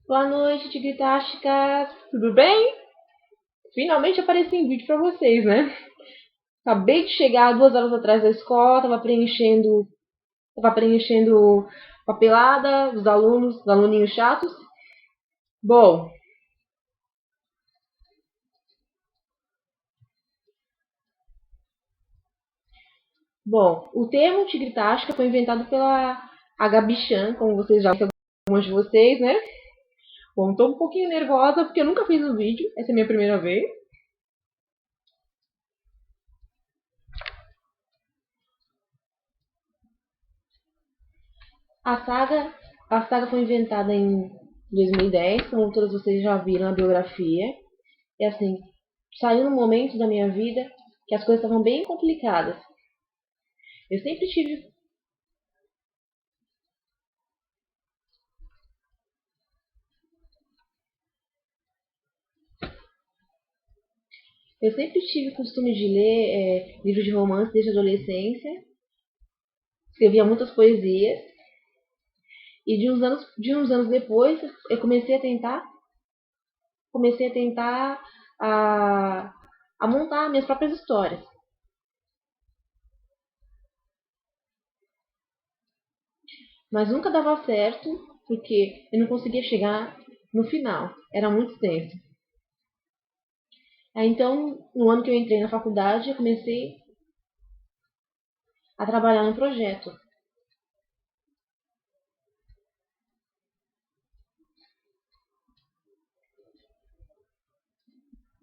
Boa noite, tigritásticas! Tudo bem? Finalmente apareci em vídeo pra vocês, né? Acabei de chegar 2 horas atrás da escola, tava preenchendo papelada dos alunos, dos aluninhos chatos. Bom, o termo tigritástica foi inventado pela Gabi Chan, como vocês já sabem, alguns de vocês, né? Bom, tô um pouquinho nervosa porque eu nunca fiz um vídeo, essa é a minha primeira vez. A saga, a saga foi inventada em 2010, como todos vocês já viram na biografia. E assim, saiu num momento da minha vida que as coisas estavam bem complicadas. Eu sempre tive, eu sempre tive costume de ler livros de romance desde a adolescência. Escrevia muitas poesias. E de uns anos depois, eu comecei a tentar a, a montar minhas próprias histórias. Mas nunca dava certo, porque eu não conseguia chegar no final. Era muito extenso. Aí, então, no ano que eu entrei na faculdade, eu comecei a trabalhar no projeto.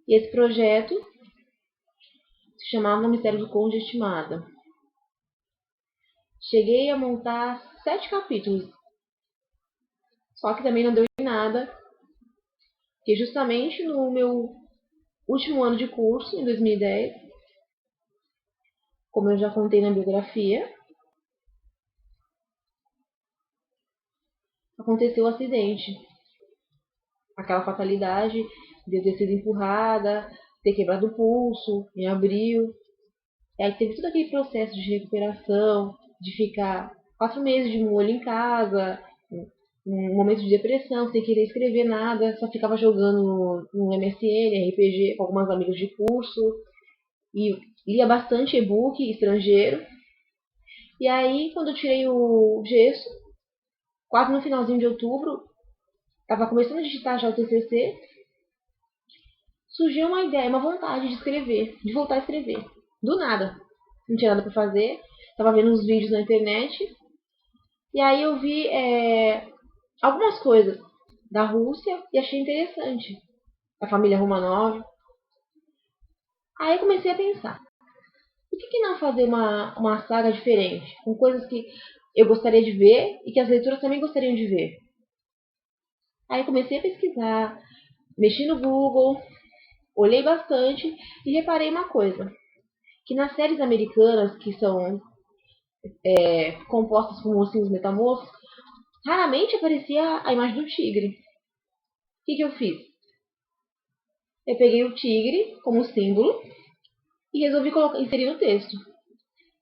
E esse projeto se chamava Mistério do Conde Estimada. Cheguei a montar 7 capítulos, só que também não deu em nada, porque justamente no meu último ano de curso, em 2010, como eu já contei na biografia, aconteceu o acidente. Aquela fatalidade de eu ter sido empurrada, ter quebrado o pulso em abril. E aí teve todo aquele processo de recuperação, de ficar 4 meses de molho em casa, um momento de depressão, sem querer escrever nada, só ficava jogando no MSN, RPG com algumas amigas de curso, e lia bastante e-book estrangeiro. E aí, quando eu tirei o gesso, quase no finalzinho de outubro, estava começando a digitar já o TCC, surgiu uma ideia, uma vontade de escrever, de voltar a escrever. Do nada. Não tinha nada para fazer, estava vendo uns vídeos na internet, e aí eu vi algumas coisas da Rússia e achei interessante. A família Romanov. Aí eu comecei a pensar, por que não fazer uma saga diferente, com coisas que eu gostaria de ver e que as leitoras também gostariam de ver? Aí eu comecei a pesquisar, mexi no Google, olhei bastante e reparei uma coisa, que nas séries americanas, que são compostas por mocinhos metamorfos, raramente aparecia a imagem do tigre. O que eu fiz? Eu peguei o tigre como símbolo e resolvi inserir no texto.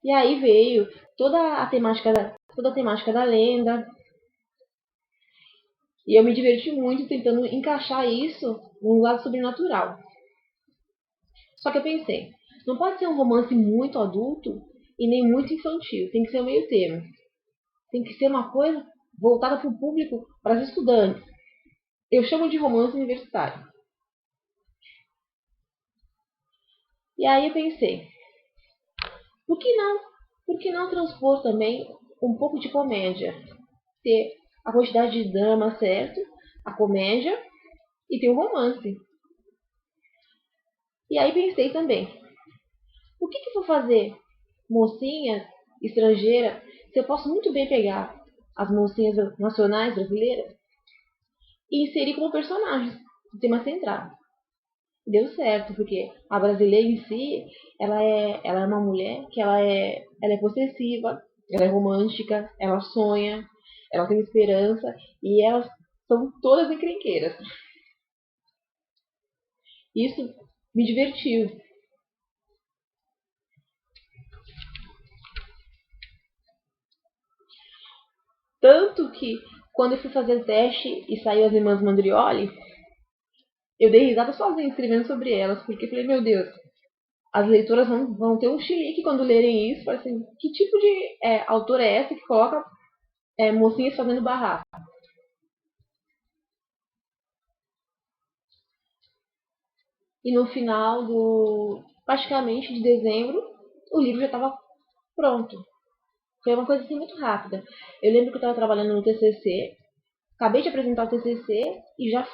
E aí veio toda a temática da lenda. E eu me diverti muito tentando encaixar isso num lado sobrenatural. Só que eu pensei, não pode ser um romance muito adulto e nem muito infantil. Tem que ser o meio termo. Tem que ser uma coisa voltada para o público, para os estudantes. Eu chamo de romance universitário. E aí eu pensei, por que não? Por que não transpor também um pouco de comédia? Ter a quantidade de drama certo, a comédia e ter o romance. E aí pensei também, por que vou fazer mocinha estrangeira se eu posso muito bem pegar as mocinhas nacionais brasileiras e inserir como personagens no tema central? Deu certo, porque a brasileira em si, ela é uma mulher que ela é possessiva, ela é romântica, ela sonha, ela tem esperança e elas são todas encrenqueiras. Isso me divertiu. Tanto que Quando eu fui fazer o teste e saiu as irmãs Mandrioli, eu dei risada sozinha escrevendo sobre elas, porque falei, meu Deus, as leitoras vão ter um chilique quando lerem isso. Falei assim, que tipo de autora é essa que coloca mocinhas fazendo barraco? E no final praticamente de dezembro, o livro já estava pronto. Foi uma coisa assim muito rápida. Eu lembro que eu estava trabalhando no TCC, acabei de apresentar o TCC e já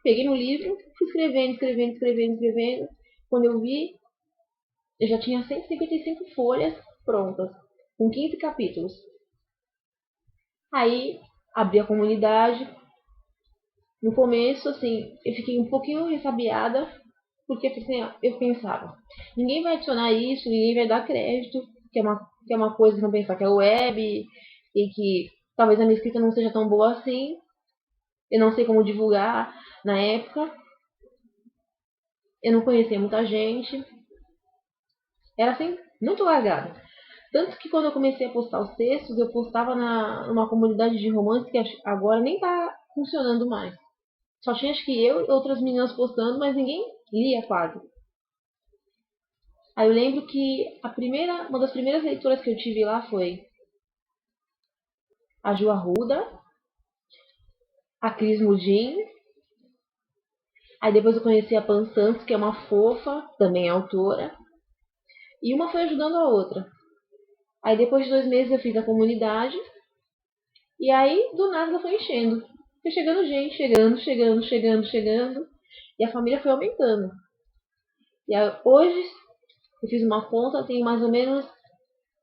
peguei no livro, fui escrevendo. Quando eu vi, eu já tinha 155 folhas prontas, com 15 capítulos. Aí, abri a comunidade. No começo, assim, eu fiquei um pouquinho ressabiada, porque assim, eu pensava, ninguém vai adicionar isso, ninguém vai dar crédito, que é uma coisa que vão pensar que é web, e que talvez a minha escrita não seja tão boa assim. Eu não sei como divulgar na época. Eu não conhecia muita gente. Era assim, muito largado. Tanto que quando eu comecei a postar os textos, eu postava numa comunidade de romance que agora nem tá funcionando mais. Só tinha acho que eu e outras meninas postando, mas ninguém lia quase. Aí eu lembro que uma das primeiras leituras que eu tive lá foi a Ju Arruda, a Cris Mudin. Aí depois eu conheci a Pan Santos, que é uma fofa, também é autora. E uma foi ajudando a outra. Aí depois de 2 meses eu fiz a comunidade. E aí do nada ela foi enchendo. Foi chegando gente, chegando. E a família foi aumentando. E aí, hoje eu fiz uma conta, tem mais ou menos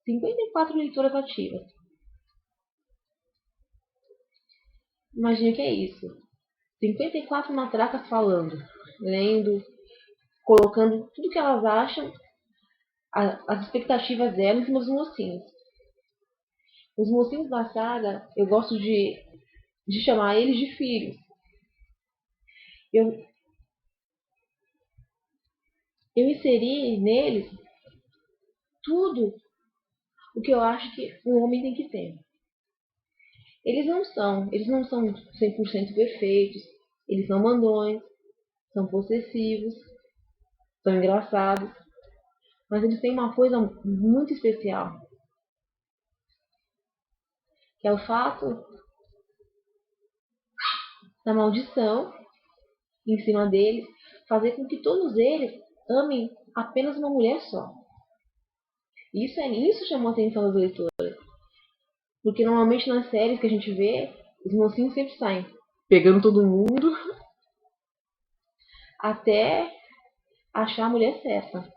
54 leitoras ativas. Imagina o que é isso. 54 matracas falando, lendo, colocando tudo que elas acham, as expectativas delas nos mocinhos. Os mocinhos da saga, eu gosto de chamar eles de filhos. Eu, eu inseri neles tudo o que eu acho que um homem tem que ter. Eles não são 100% perfeitos, eles são mandões, são possessivos, são engraçados, mas eles têm uma coisa muito especial, que é o fato da maldição em cima deles fazer com que todos eles amem apenas uma mulher só. Isso chamou a atenção dos leitores, porque normalmente nas séries que a gente vê, os mocinhos sempre saem pegando todo mundo até achar a mulher certa.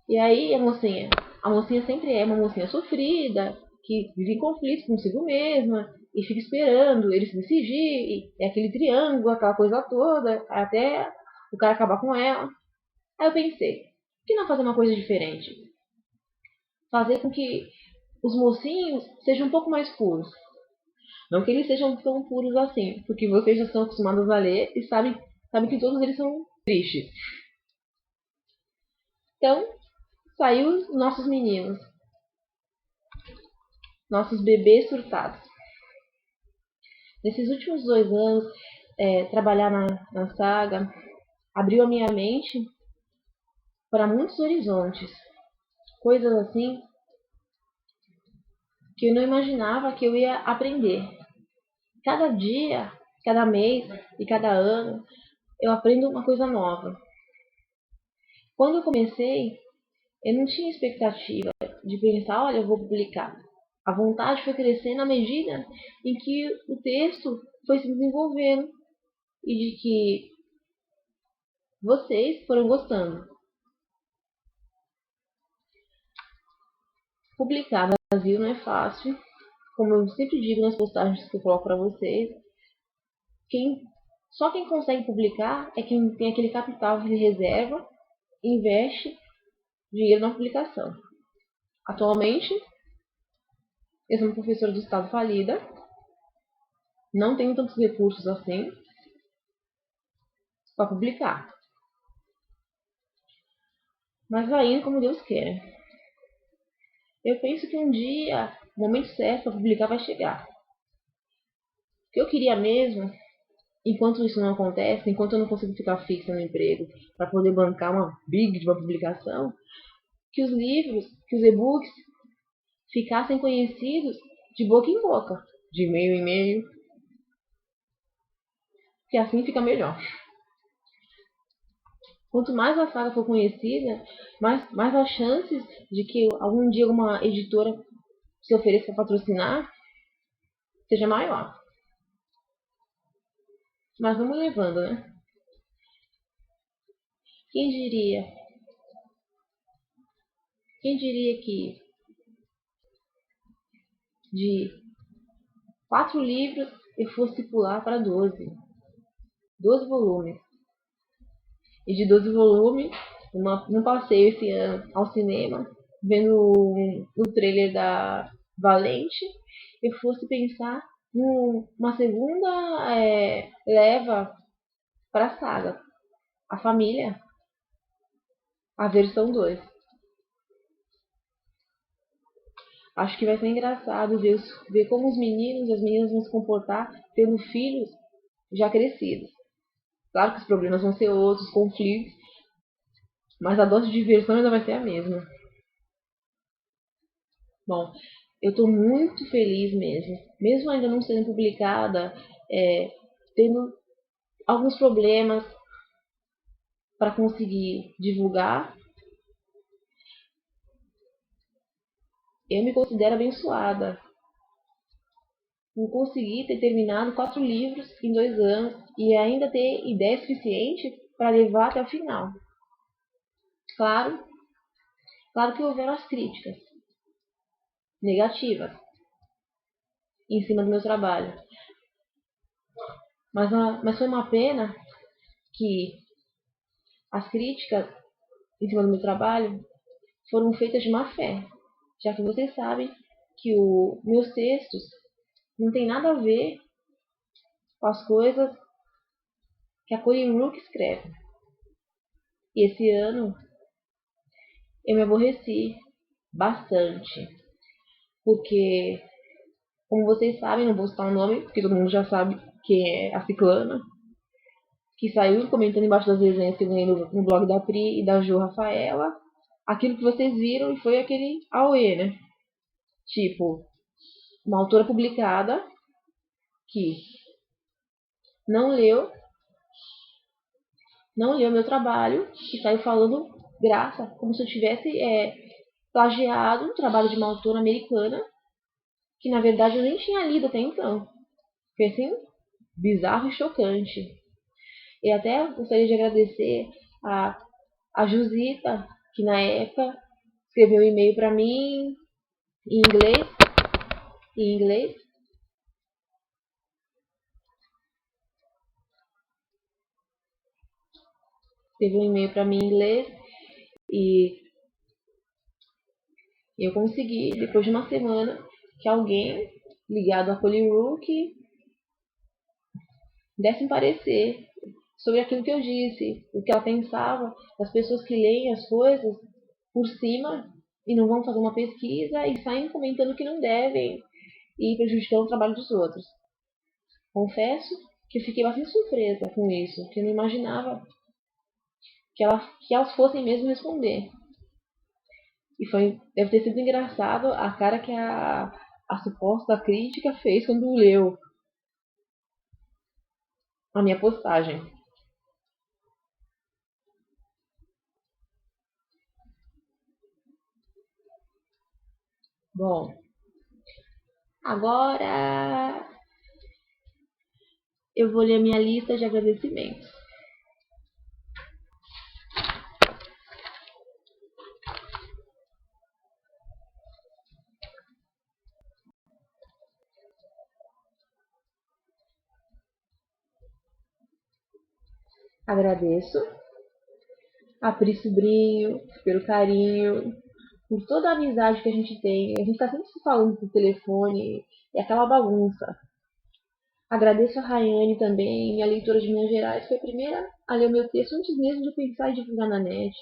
E aí a mocinha sempre é uma mocinha sofrida, que vive em conflito consigo mesma e fica esperando ele se decidir, é aquele triângulo, aquela coisa toda, até o cara acabar com ela. Aí eu pensei, por que não fazer uma coisa diferente? Fazer com que os mocinhos sejam um pouco mais puros. Não que eles sejam tão puros assim, porque vocês já estão acostumados a ler e sabem que todos eles são tristes. Então, saiu os nossos meninos, nossos bebês surtados. Nesses últimos 2 anos, trabalhar na saga abriu a minha mente para muitos horizontes. Coisas assim que eu não imaginava que eu ia aprender. Cada dia, cada mês e cada ano, eu aprendo uma coisa nova. Quando eu comecei, eu não tinha expectativa de pensar, olha, eu vou publicar. A vontade foi crescendo à medida em que o texto foi se desenvolvendo e de que vocês foram gostando. Publicar no Brasil não é fácil, como eu sempre digo nas postagens que eu coloco para vocês. Só quem consegue publicar é quem tem aquele capital de reserva e investe dinheiro na publicação. Atualmente, eu sou uma professora de estado falida, não tenho tantos recursos assim para publicar, mas vai indo como Deus quer. Eu penso que um dia o momento certo para publicar vai chegar. O que eu queria mesmo, enquanto isso não acontece, enquanto eu não consigo ficar fixa no emprego para poder bancar uma big de uma publicação, que os livros, que os e-books ficassem conhecidos de boca em boca, de e-mail em e-mail, que assim fica melhor. Quanto mais a saga for conhecida, mais as chances de que algum dia uma editora se ofereça para patrocinar seja maior. Mas vamos levando, né? Quem diria? Quem diria que de 4 livros eu fosse pular para 12? 12 volumes. E de 12 volumes, num passeio esse ano ao cinema, vendo o trailer da Valente, eu fosse pensar numa segunda leva para a saga. A família, a versão 2. Acho que vai ser engraçado ver como os meninos e as meninas vão se comportar tendo filhos já crescidos. Claro que os problemas vão ser outros, conflitos, mas a dose de diversão ainda vai ser a mesma. Bom, eu estou muito feliz mesmo ainda não sendo publicada, tendo alguns problemas para conseguir divulgar. Eu me considero abençoada por conseguir ter terminado 4 livros em 2 anos e ainda ter ideia suficiente para levar até o final. Claro que houveram as críticas negativas em cima do meu trabalho, mas foi uma pena que as críticas em cima do meu trabalho foram feitas de má fé, já que vocês sabem que os meus textos não tem nada a ver com as coisas que a Colleen Rook escreve. E esse ano eu me aborreci bastante, porque, como vocês sabem, não vou citar o nome, porque todo mundo já sabe quem é a Ciclana, que saiu comentando embaixo das resenhas que eu ganhei no blog da Pri e da Jo Rafaela, aquilo que vocês viram e foi aquele auê, né? Tipo, uma autora publicada que não leu meu trabalho e saiu falando graça, como se eu tivesse plagiado um trabalho de uma autora americana que na verdade eu nem tinha lido até então. Foi assim, bizarro e chocante. E até gostaria de agradecer a Jusita, que na época escreveu um e-mail para mim em inglês, escreveu um e-mail para mim em inglês e eu consegui, depois de uma semana, que alguém ligado a Colleen Rook desse um parecer sobre aquilo que eu disse, o que ela pensava das pessoas que leem as coisas por cima e não vão fazer uma pesquisa e saem comentando que não devem e prejudicando o trabalho dos outros. Confesso que eu fiquei bastante surpresa com isso, que eu não imaginava que elas fossem mesmo responder. E deve ter sido engraçado a cara que a suposta crítica fez quando leu a minha postagem. Bom, agora eu vou ler a minha lista de agradecimentos. Agradeço a Pri Sobrinho pelo carinho, por toda a amizade que a gente tem. A gente tá sempre se falando por telefone, é aquela bagunça. Agradeço a Rayane também, minha leitora de Minas Gerais, foi a primeira a ler o meu texto antes mesmo de eu pensar em divulgar na net.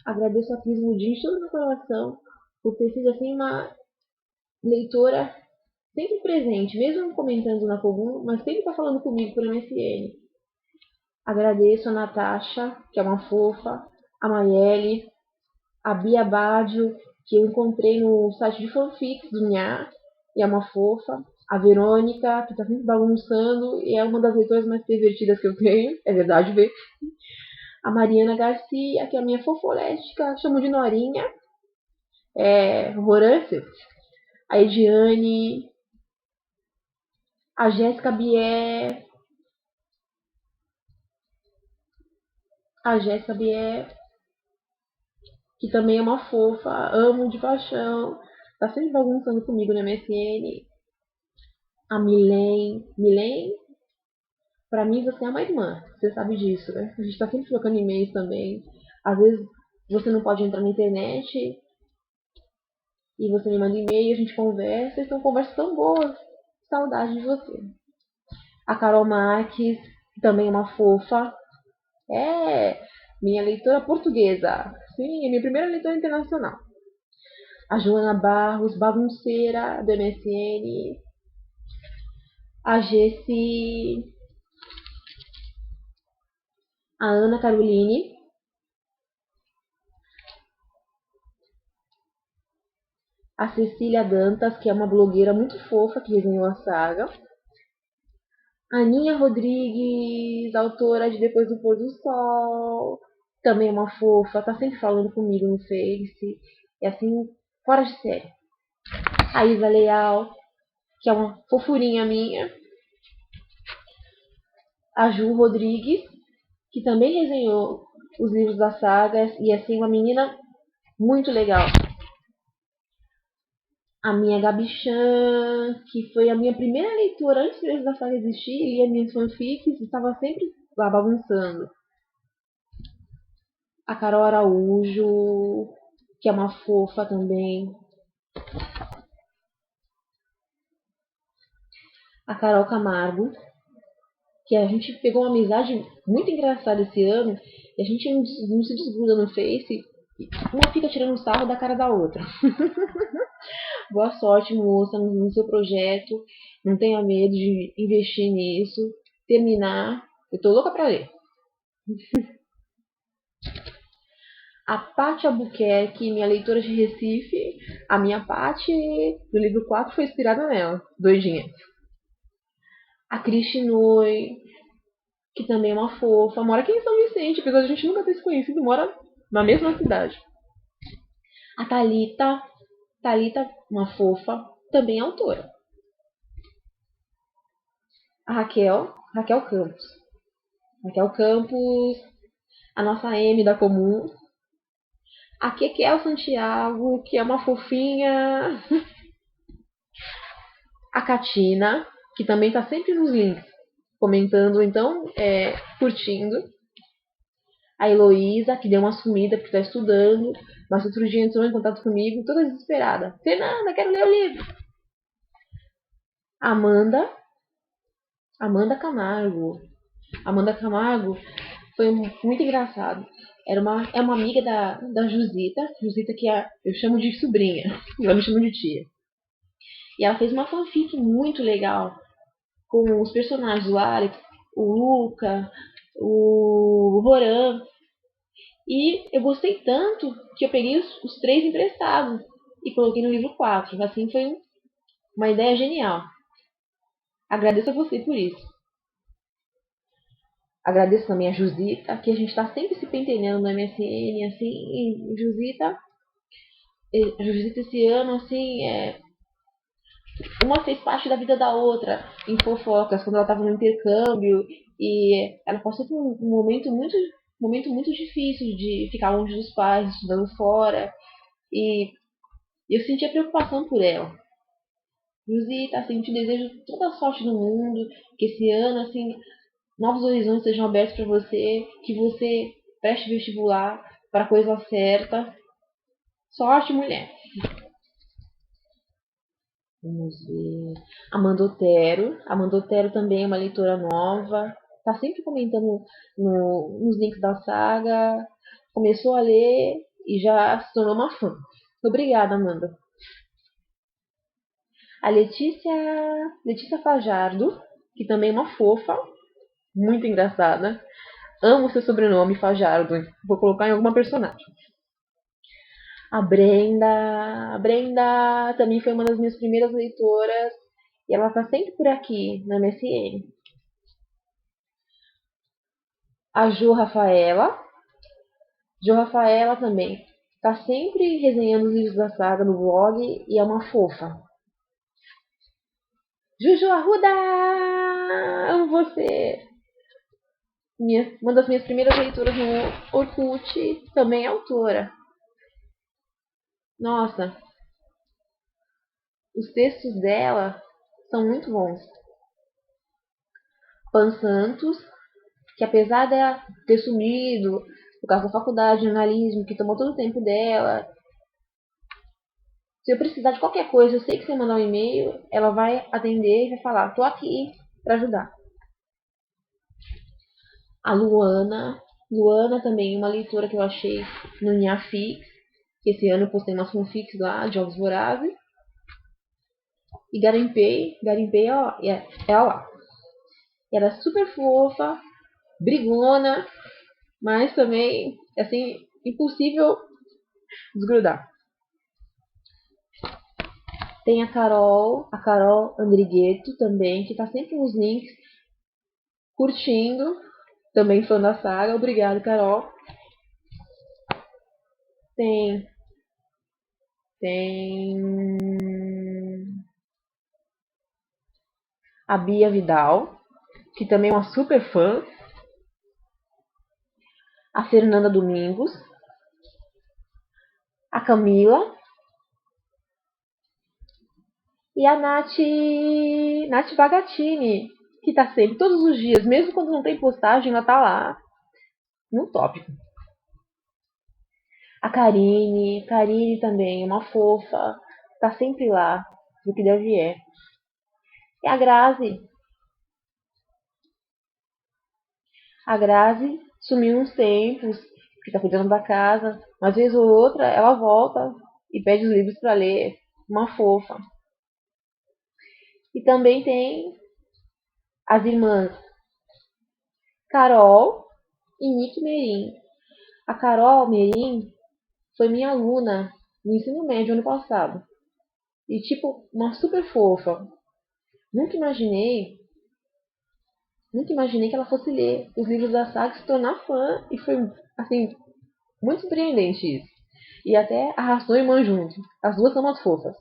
Agradeço a Cris Mudinho de todo o meu coração por ter sido assim leitora sempre presente, mesmo comentando na Kogun, mas sempre tá falando comigo por MSN. Agradeço a Natasha, que é uma fofa, a Mayele, a Bia Badio, que eu encontrei no site de fanfics do Nha, e é uma fofa. A Verônica, que tá sempre bagunçando e é uma das leitoras mais pervertidas que eu tenho, é verdade, vê. A Mariana Garcia, que é a minha fofoléstica, chamo de Norinha. Horância. A Ediane, a Jéssica Bier, que também é uma fofa, amo de paixão, tá sempre bagunçando comigo no MSN. A Milen, pra mim você é uma irmã, você sabe disso, né? A gente tá sempre trocando e-mails também. Às vezes você não pode entrar na internet e você me manda e-mail, a gente conversa, e são conversas tão boas. Saudade de você. A Carol Marques, que também é uma fofa, é minha leitora portuguesa. Sim, é minha primeira leitora internacional. A Joana Barros, bagunceira do MSN. A Jessie. A Ana Caroline. A Cecília Dantas, que é uma blogueira muito fofa que desenhou a saga. A Aninha Rodrigues, autora de Depois do Pôr do Sol. Também é uma fofa, tá sempre falando comigo no Face. É assim, fora de série. A Isa Leal, que é uma fofurinha minha. A Ju Rodrigues, que também resenhou os livros da saga e assim uma menina muito legal. A minha Gabi Chan, que foi a minha primeira leitora antes mesmo da saga existir, lia minhas fanfics e estava sempre lá bagunçando. A Carol Araújo, que é uma fofa também. A Carol Camargo, que a gente pegou uma amizade muito engraçada esse ano e a gente não se desgruda no Face. Uma fica tirando sarro da cara da outra. Boa sorte, moça, no seu projeto. Não tenha medo de investir nisso. Terminar. Eu tô louca pra ler. A Paty Albuquerque, minha leitora de Recife. A minha Paty, do livro 4, foi inspirada nela. Doidinha. A Cristinoi, que também é uma fofa. Mora aqui em São Vicente, apesar de a gente nunca ter se conhecido. Mora na mesma cidade. A Thalita, uma fofa, também é autora. A Raquel Campos. Raquel Campos, a nossa M da Comum. A Kekel Santiago, que é uma fofinha. A Katina, que também tá sempre nos links, comentando, então, curtindo. A Heloísa, que deu uma sumida porque tá estudando, mas outro dia entrou em contato comigo, toda desesperada. Fernanda, quero ler o livro. Amanda, Amanda Camargo. Amanda Camargo foi muito engraçado. É uma amiga da Jusita, que eu chamo de sobrinha, ela me chama de tia. E ela fez uma fanfic muito legal com os personagens, o Alex, o Luca, o Roran. E eu gostei tanto que eu peguei os três emprestados e coloquei no livro 4. Assim foi uma ideia genial. Agradeço a você por isso. Agradeço também a Jusita, que a gente está sempre se pentelhando no MSN, assim, e Jusita esse ano, assim, uma fez parte da vida da outra, em fofocas, quando ela estava no intercâmbio, e ela passou por um momento muito difícil de ficar longe dos pais, estudando fora, e eu sentia preocupação por ela. Jusita, assim, te desejo toda a sorte do mundo, que esse ano, assim, novos horizontes sejam abertos para você, que você preste vestibular para a coisa certa. Sorte, mulher. Vamos ver. Amanda Otero também é uma leitora nova. Tá sempre comentando nos links da saga. Começou a ler e já se tornou uma fã. Obrigada, Amanda. A Letícia Fajardo, que também é uma fofa, muito engraçada. Amo seu sobrenome, Fajardo. Vou colocar em alguma personagem. A Brenda também foi uma das minhas primeiras leitoras. E ela tá sempre por aqui, na MSN. A Jo Rafaela também. Tá sempre resenhando os livros da saga no blog e é uma fofa. Juju Arruda! Amo você! Uma das minhas primeiras leituras no Orkut, também é autora. Nossa, os textos dela são muito bons. Pan Santos, que apesar de ter sumido por causa da faculdade de jornalismo, que tomou todo o tempo dela, se eu precisar de qualquer coisa, eu sei que se eu mandar um e-mail, ela vai atender e vai falar, tô aqui para ajudar. A Luana também, uma leitora que eu achei no Nhafix, que esse ano eu postei umas fanfics lá, de Jogos Vorazes. E garimpei ó, ela lá. Ela é super fofa, brigona, mas também, assim, impossível desgrudar. Tem a Carol Andrigueto também, que tá sempre nos links, curtindo, também fã da saga. Obrigada, Carol. Tem. A Bia Vidal, que também é uma super fã. A Fernanda Domingos. A Camila. E a Nath Bagatini, que tá sempre, todos os dias, mesmo quando não tem postagem, ela tá lá, no tópico. A Karine também, uma fofa, tá sempre lá, do que deve é. E a Grazi sumiu uns tempos, porque tá cuidando da casa, uma vez ou outra ela volta e pede os livros para ler, uma fofa. E também tem as irmãs Carol e Nick Merim. A Carol Merim foi minha aluna no ensino médio ano passado. E tipo, uma super fofa. Nunca imaginei, nunca imaginei que ela fosse ler os livros da saga e se tornar fã. E foi, assim, muito surpreendente isso. E até arrastou a irmã junto. As duas são umas fofas.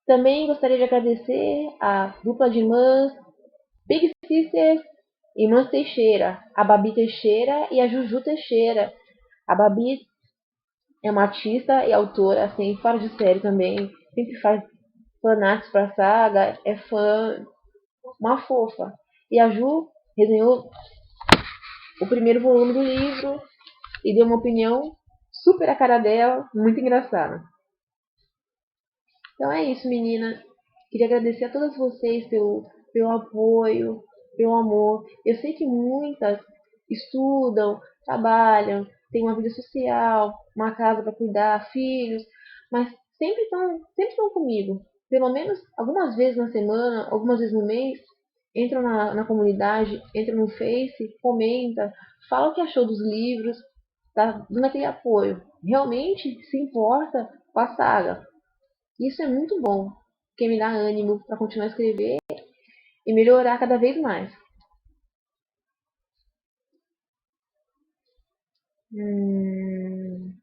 Também gostaria de agradecer a dupla de irmãs Big Sisters, irmãs Teixeira, a Babi Teixeira e a Juju Teixeira. A Babi é uma artista e autora, assim, fora de série também. Sempre faz fanarts pra saga, é fã, uma fofa. E a Ju resenhou o primeiro volume do livro e deu uma opinião super a cara dela, muito engraçada. Então é isso, meninas. Queria agradecer a todas vocês pelo apoio, pelo amor. Eu sei que muitas estudam, trabalham, têm uma vida social, uma casa para cuidar, filhos, mas sempre estão comigo. Pelo menos algumas vezes na semana, algumas vezes no mês, entram na comunidade, entram no Face, comenta, fala o que achou dos livros, tá dando aquele apoio. Realmente se importa com a saga. Isso é muito bom, porque me dá ânimo para continuar a escrever e melhorar cada vez mais. Hum,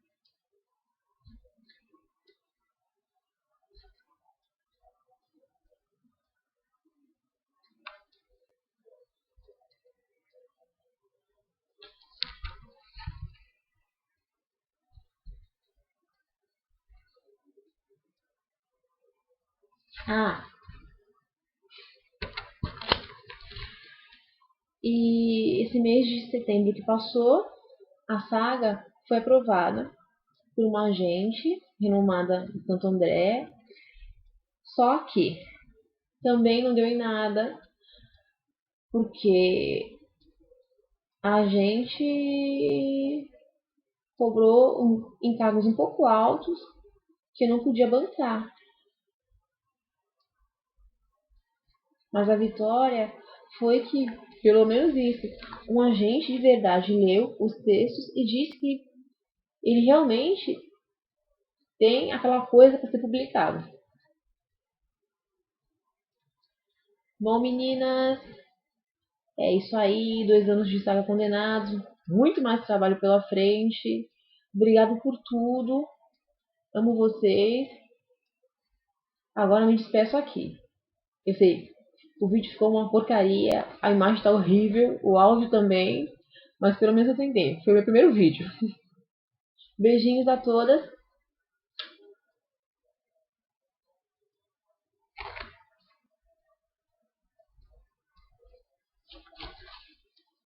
ah, e esse mês de setembro que passou, a saga foi aprovada por uma agente renomada em Santo André, só que também não deu em nada, porque a gente cobrou encargos um pouco altos que eu não podia bancar. Mas a vitória foi que, pelo menos isso, um agente de verdade leu os textos e disse que ele realmente tem aquela coisa para ser publicado. Bom, meninas, é isso aí. 2 anos de Saga Condenados. Muito mais trabalho pela frente. Obrigado por tudo. Amo vocês. Agora me despeço aqui. Eu sei, o vídeo ficou uma porcaria, a imagem tá horrível, o áudio também, mas pelo menos eu tentei. Foi meu primeiro vídeo. Beijinhos a todas